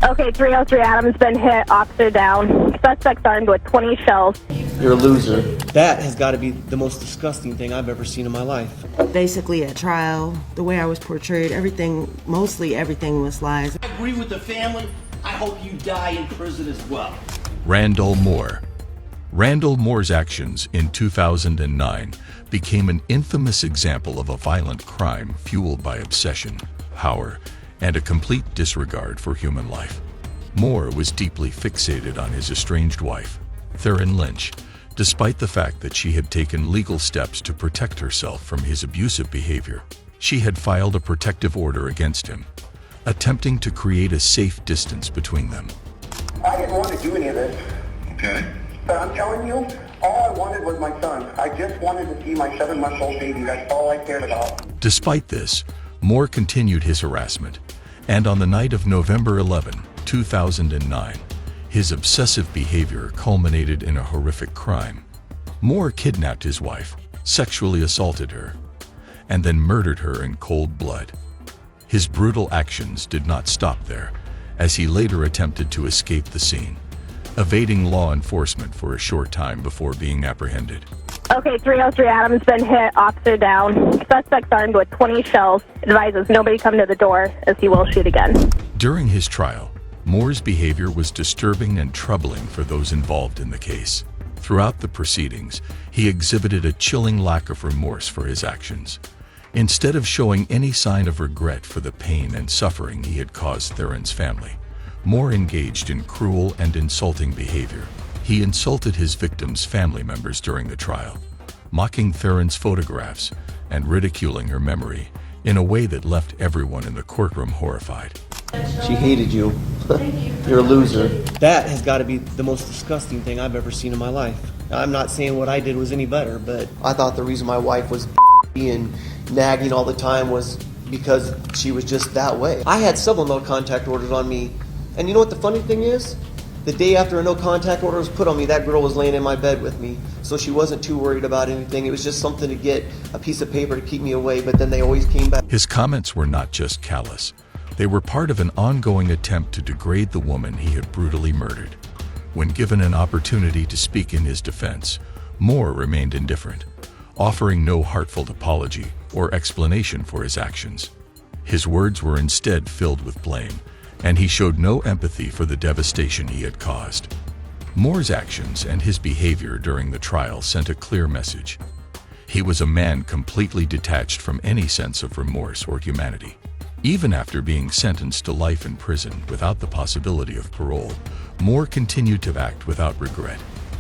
Okay, 303 Adams been hit, officer down. Suspect's armed with 20 shells. You're a loser. That has got to be the most disgusting thing I've ever seen in my life. Basically at trial, the way I was portrayed, mostly everything was lies. I agree with the family. I hope you die in prison as well. Randall Moore. Randall Moore's actions in 2009 became an infamous example of a violent crime fueled by obsession, power, and a complete disregard for human life. Moore was deeply fixated on his estranged wife, Theron Lynch, despite the fact that she had taken legal steps to protect herself from his abusive behavior. She had filed a protective order against him, attempting to create a safe distance between them. I didn't want to do any of this. Okay. But I'm telling you, all I wanted was my son. I just wanted to see my 7-month-old baby. That's all I cared about. Despite this, Moore continued his harassment, and on the night of November 11, 2009, his obsessive behavior culminated in a horrific crime. Moore kidnapped his wife, sexually assaulted her, and then murdered her in cold blood. His brutal actions did not stop there, as he later attempted to escape the scene, evading law enforcement for a short time before being apprehended. Okay, 303 Adams been hit, officer down. Suspect's armed with 20 shells. Advises nobody come to the door, as he will shoot again. During his trial, Moore's behavior was disturbing and troubling for those involved in the case. Throughout the proceedings, he exhibited a chilling lack of remorse for his actions. Instead of showing any sign of regret for the pain and suffering he had caused Theron's family, Moore engaged in cruel and insulting behavior. He insulted his victims' family members during the trial, mocking Theron's photographs and ridiculing her memory in a way that left everyone in the courtroom horrified. She hated you. You're a loser. That has got to be the most disgusting thing I've ever seen in my life. I'm not saying what I did was any better, but I thought the reason my wife was and nagging all the time was because she was just that way. I had several no contact orders on me, and you know what the funny thing is? The day after a no contact order was put on me, that girl was laying in my bed with me, so she wasn't too worried about anything. It was just something to get a piece of paper to keep me away, but then they always came back. His comments were not just callous. They were part of an ongoing attempt to degrade the woman he had brutally murdered. When given an opportunity to speak in his defense, Moore remained indifferent, offering no heartfelt apology or explanation for his actions. His words were instead filled with blame, and he showed no empathy for the devastation he had caused. Moore's actions and his behavior during the trial sent a clear message. He was a man completely detached from any sense of remorse or humanity. Even after being sentenced to life in prison without the possibility of parole, Moore continued to act without regret.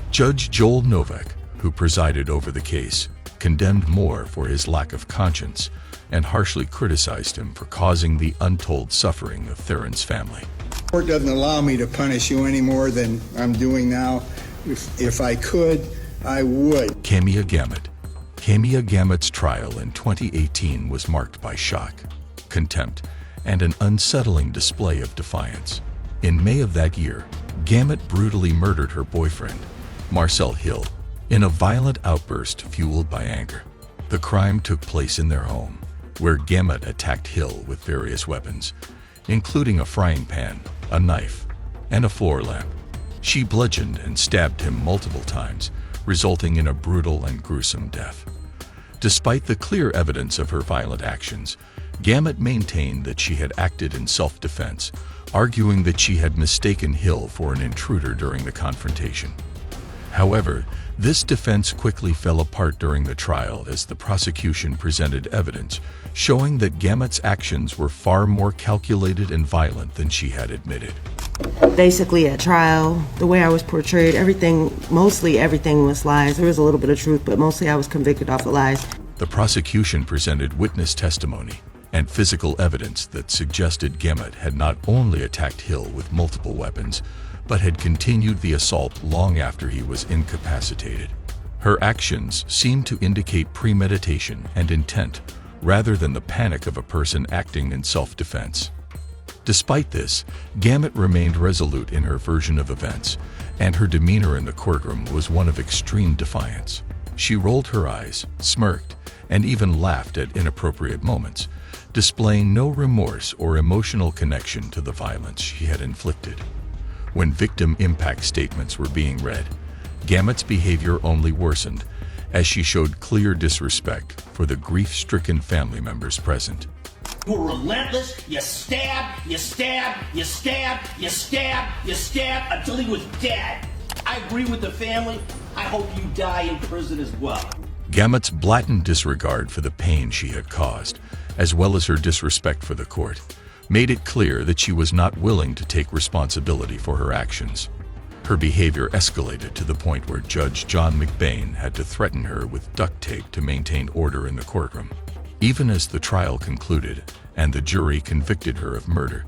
Judge Joel Novak, who presided over the case, condemned Moore for his lack of conscience and harshly criticized him for causing the untold suffering of Theron's family. The court doesn't allow me to punish you any more than I'm doing now. If I could, I would. Kamia Gamut. Kamia Gamut's trial in 2018 was marked by shock, contempt, and an unsettling display of defiance. In May of that year, Gamut brutally murdered her boyfriend, Marcel Hill, in a violent outburst fueled by anger. The crime took place in their home, where Gamut attacked Hill with various weapons, including a frying pan, a knife, and a floor lamp. She bludgeoned and stabbed him multiple times, resulting in a brutal and gruesome death. Despite the clear evidence of her violent actions, Gamut maintained that she had acted in self-defense, arguing that she had mistaken Hill for an intruder during the confrontation. However, this defense quickly fell apart during the trial as the prosecution presented evidence showing that Gamut's actions were far more calculated and violent than she had admitted. Basically at trial, the way I was portrayed, mostly everything was lies. There was a little bit of truth, but mostly I was convicted off of lies. The prosecution presented witness testimony and physical evidence that suggested Gamut had not only attacked Hill with multiple weapons, but had continued the assault long after he was incapacitated. Her actions seemed to indicate premeditation and intent, rather than the panic of a person acting in self-defense. Despite this, Gamut remained resolute in her version of events, and her demeanor in the courtroom was one of extreme defiance. She rolled her eyes, smirked, and even laughed at inappropriate moments, displaying no remorse or emotional connection to the violence she had inflicted. When victim impact statements were being read, Gamut's behavior only worsened as she showed clear disrespect for the grief-stricken family members present. You were relentless. You stabbed, you stabbed, you stabbed, you stabbed, you stabbed until he was dead. I agree with the family. I hope you die in prison as well. Gamut's blatant disregard for the pain she had caused, as well as her disrespect for the court, made it clear that she was not willing to take responsibility for her actions. Her behavior escalated to the point where Judge John McBain had to threaten her with duct tape to maintain order in the courtroom. Even as the trial concluded and the jury convicted her of murder,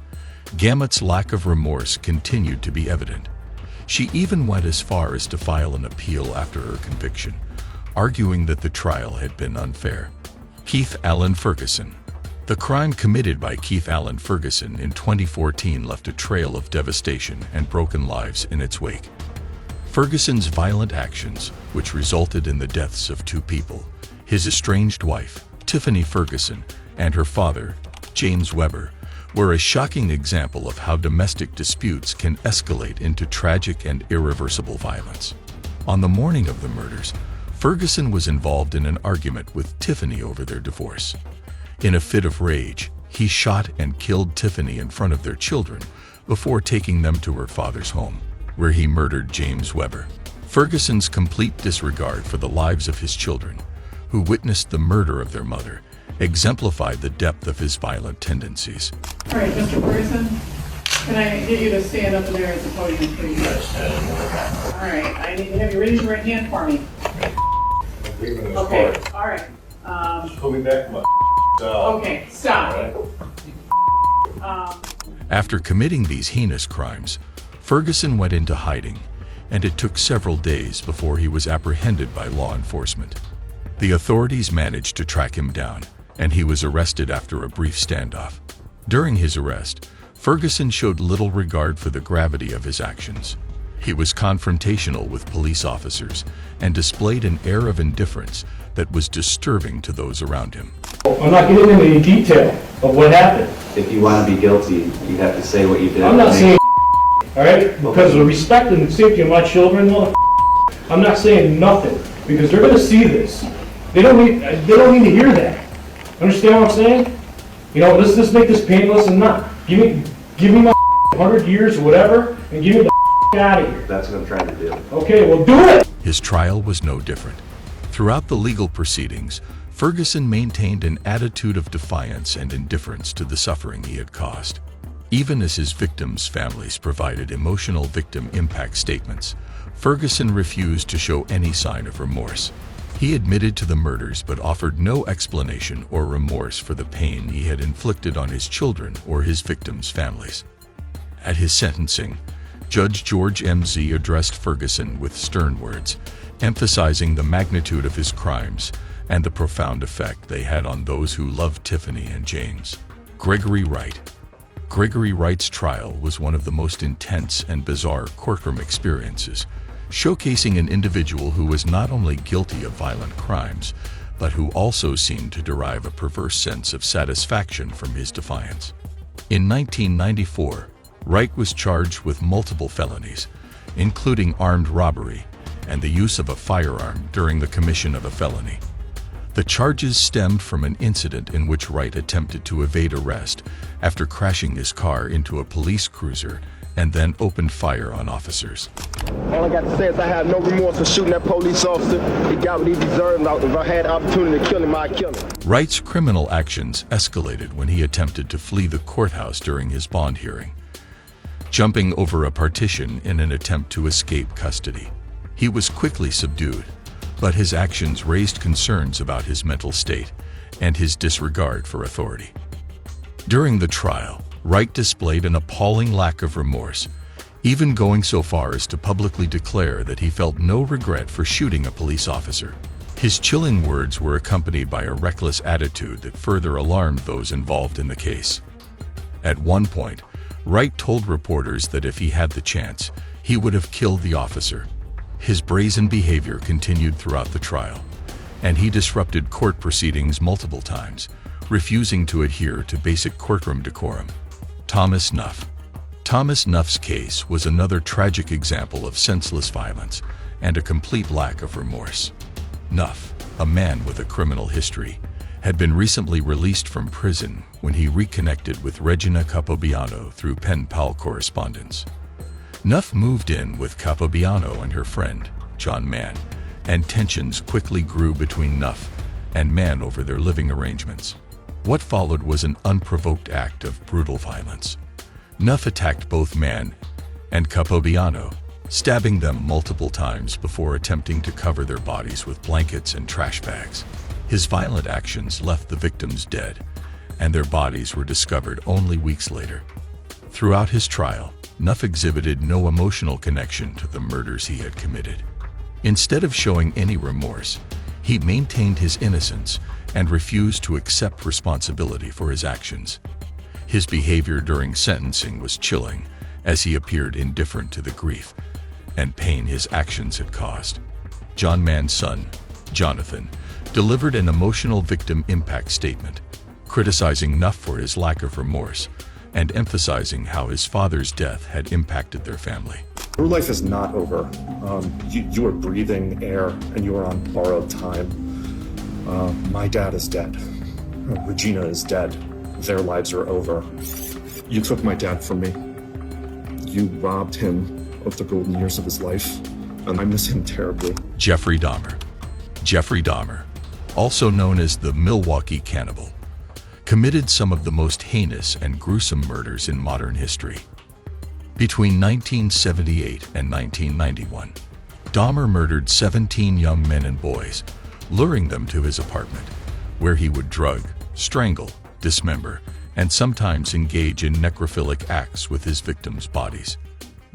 Gamut's lack of remorse continued to be evident. She even went as far as to file an appeal after her conviction, arguing that the trial had been unfair. Keith Allen Ferguson. The crime committed by Keith Allen Ferguson in 2014 left a trail of devastation and broken lives in its wake. Ferguson's violent actions, which resulted in the deaths of 2 people, his estranged wife, Tiffany Ferguson, and her father, James Weber, were a shocking example of how domestic disputes can escalate into tragic and irreversible violence. On the morning of the murders, Ferguson was involved in an argument with Tiffany over their divorce. In a fit of rage, he shot and killed Tiffany in front of their children before taking them to her father's home, where he murdered James Weber. Ferguson's complete disregard for the lives of his children, who witnessed the murder of their mother, exemplified the depth of his violent tendencies. All right, Mr. Ferguson, can I get you to stand up there at the podium, please? All right, I need to have you raise your right hand for me. Okay, all right. Pull me back from my Okay, stop. After committing these heinous crimes, Ferguson went into hiding, and it took several days before he was apprehended by law enforcement. The authorities managed to track him down, and he was arrested after a brief standoff. During his arrest, Ferguson showed little regard for the gravity of his actions. He was confrontational with police officers and displayed an air of indifference that was disturbing to those around him. I'm not getting into any detail of what happened. If you want to be guilty, you have to say what you did. I'm not saying all right? Because of respect and safety of my children, I'm not saying nothing, because they're going to see this. They don't need to hear that. Understand what I'm saying? You know, let's just make this painless and not. Give me my 100 years or whatever, and give me the out of here. That's what I'm trying to do. Okay, well, do it! His trial was no different. Throughout the legal proceedings, Ferguson maintained an attitude of defiance and indifference to the suffering he had caused. Even as his victims' families provided emotional victim impact statements, Ferguson refused to show any sign of remorse. He admitted to the murders but offered no explanation or remorse for the pain he had inflicted on his children or his victims' families. At his sentencing, Judge George M.Z. addressed Ferguson with stern words, emphasizing the magnitude of his crimes and the profound effect they had on those who loved Tiffany and James. Gregory Wright. Gregory Wright's trial was one of the most intense and bizarre courtroom experiences, showcasing an individual who was not only guilty of violent crimes, but who also seemed to derive a perverse sense of satisfaction from his defiance. In 1994, Wright was charged with multiple felonies, including armed robbery and the use of a firearm during the commission of a felony. The charges stemmed from an incident in which Wright attempted to evade arrest after crashing his car into a police cruiser and then opened fire on officers. All I got to say is I have no remorse for shooting that police officer. He got what he deserved. If I had the opportunity to kill him, I'd kill him. Wright's criminal actions escalated when he attempted to flee the courthouse during his bond hearing, jumping over a partition in an attempt to escape custody. He was quickly subdued, but his actions raised concerns about his mental state and his disregard for authority. During the trial, Wright displayed an appalling lack of remorse, even going so far as to publicly declare that he felt no regret for shooting a police officer. His chilling words were accompanied by a reckless attitude that further alarmed those involved in the case. At one point, Wright told reporters that if he had the chance, he would have killed the officer. His brazen behavior continued throughout the trial, and he disrupted court proceedings multiple times, refusing to adhere to basic courtroom decorum. Thomas Nuff. Thomas Nuff's case was another tragic example of senseless violence and a complete lack of remorse. Nuff, a man with a criminal history, had been recently released from prison when he reconnected with Regina Capobiano through pen pal correspondence. Nuff moved in with Capobiano and her friend, John Mann, and tensions quickly grew between Nuff and Mann over their living arrangements. What followed was an unprovoked act of brutal violence. Nuff attacked both Mann and Capobiano, stabbing them multiple times before attempting to cover their bodies with blankets and trash bags. His violent actions left the victims dead, and their bodies were discovered only weeks later. Throughout his trial, Nuff exhibited no emotional connection to the murders he had committed. Instead of showing any remorse, he maintained his innocence and refused to accept responsibility for his actions. His behavior during sentencing was chilling, as he appeared indifferent to the grief and pain his actions had caused. John Mann's son, Jonathan, delivered an emotional victim impact statement, criticizing Nuff for his lack of remorse and emphasizing how his father's death had impacted their family. Your life is not over. You are breathing air and you are on borrowed time. My dad is dead. Regina is dead. Their lives are over. You took my dad from me. You robbed him of the golden years of his life, and I miss him terribly. Jeffrey Dahmer. Jeffrey Dahmer, also known as the Milwaukee Cannibal, committed some of the most heinous and gruesome murders in modern history. Between 1978 and 1991, Dahmer murdered 17 young men and boys, luring them to his apartment, where he would drug, strangle, dismember, and sometimes engage in necrophilic acts with his victims' bodies.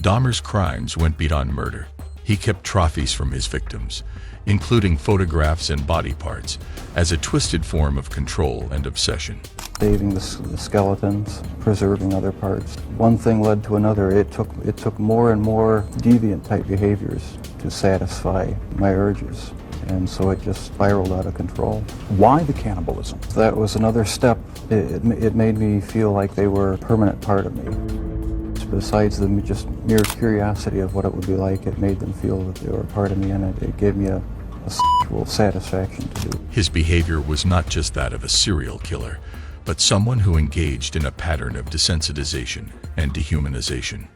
Dahmer's crimes went beyond murder. He kept trophies from his victims, including photographs and body parts, as a twisted form of control and obsession. Saving the skeletons, preserving other parts. One thing led to another. It took more and more deviant type behaviors to satisfy my urges. And so it just spiraled out of control. Why the cannibalism? That was another step. It made me feel like they were a permanent part of me. Besides the just mere curiosity of what it would be like, it made them feel that they were a part of me, and it gave me a sexual satisfaction to do. His behavior was not just that of a serial killer, but someone who engaged in a pattern of desensitization and dehumanization.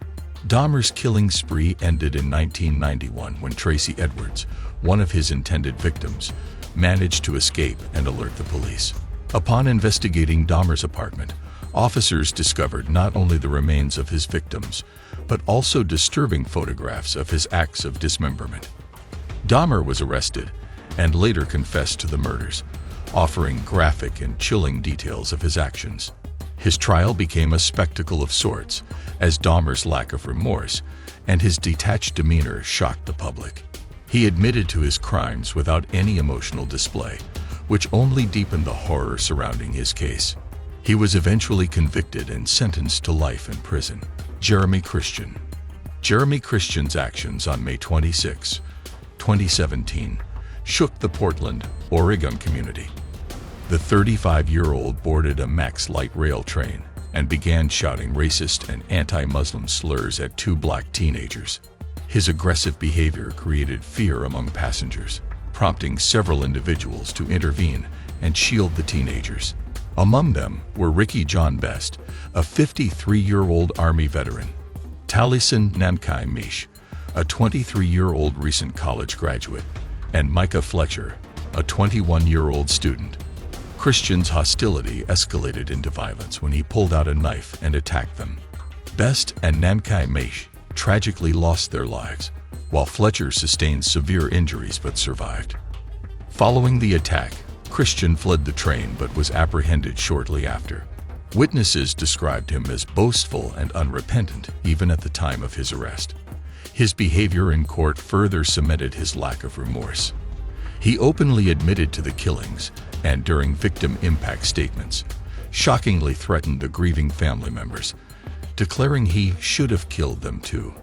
Dahmer's killing spree ended in 1991 when Tracy Edwards, one of his intended victims, managed to escape and alert the police. Upon investigating Dahmer's apartment, officers discovered not only the remains of his victims, but also disturbing photographs of his acts of dismemberment. Dahmer was arrested and later confessed to the murders, offering graphic and chilling details of his actions. His trial became a spectacle of sorts, as Dahmer's lack of remorse and his detached demeanor shocked the public. He admitted to his crimes without any emotional display, which only deepened the horror surrounding his case. He was eventually convicted and sentenced to life in prison. Jeremy Christian. Jeremy Christian's actions on May 26, 2017, shook the Portland, Oregon community. The 35-year-old boarded a Max light rail train and began shouting racist and anti-Muslim slurs at two black teenagers. His aggressive behavior created fear among passengers, prompting several individuals to intervene and shield the teenagers. Among them were Ricky John Best, a 53-year-old Army veteran, Taliesin Namkai Mish, a 23-year-old recent college graduate, and Micah Fletcher, a 21-year-old student. Christian's hostility escalated into violence when he pulled out a knife and attacked them. Best and Namkai Mish tragically lost their lives, while Fletcher sustained severe injuries but survived. Following the attack, Christian fled the train but was apprehended shortly after. Witnesses described him as boastful and unrepentant even at the time of his arrest. His behavior in court further cemented his lack of remorse. He openly admitted to the killings and, during victim impact statements, shockingly threatened the grieving family members, declaring he should have killed them too.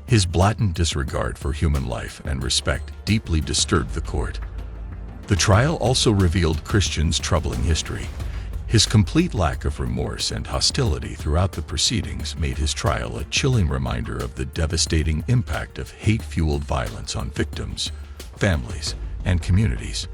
His blatant disregard for human life and respect deeply disturbed the court. The trial also revealed Christian's troubling history. His complete lack of remorse and hostility throughout the proceedings made his trial a chilling reminder of the devastating impact of hate-fueled violence on victims, families, and communities.